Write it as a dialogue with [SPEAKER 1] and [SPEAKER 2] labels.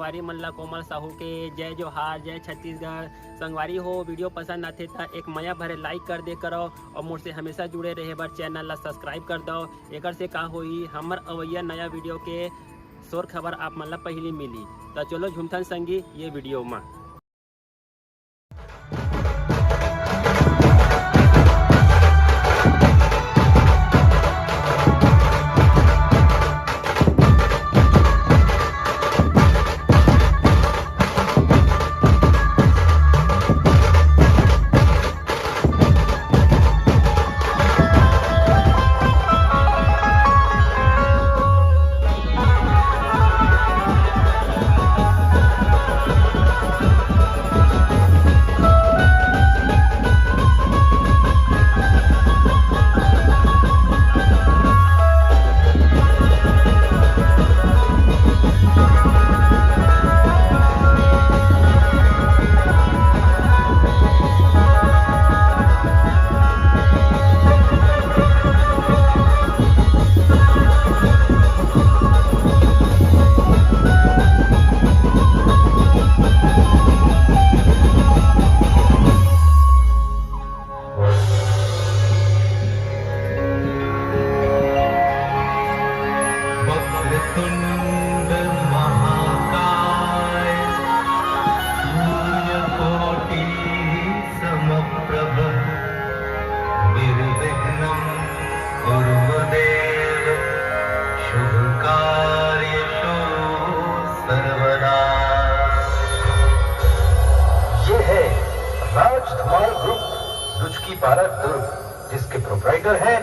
[SPEAKER 1] संगवारी मल्ला कोमल साहू के जय जोहार, जय छत्तीसगढ़। संगवारी हो वीडियो पसंद आते था एक मया भरे लाइक कर दे करो और मुझसे हमेशा जुड़े रहे बर चैनल ला सब्सक्राइब कर दो। एक से का होई हमर अवैया नया वीडियो के शोर खबर आप मन ला पहली मिली। तो चलो झुमथन संगी ये वीडियो में।
[SPEAKER 2] राज धमाल ग्रुप दुचकी पारा दुर्ग, जिसके प्रोप्राइटर हैं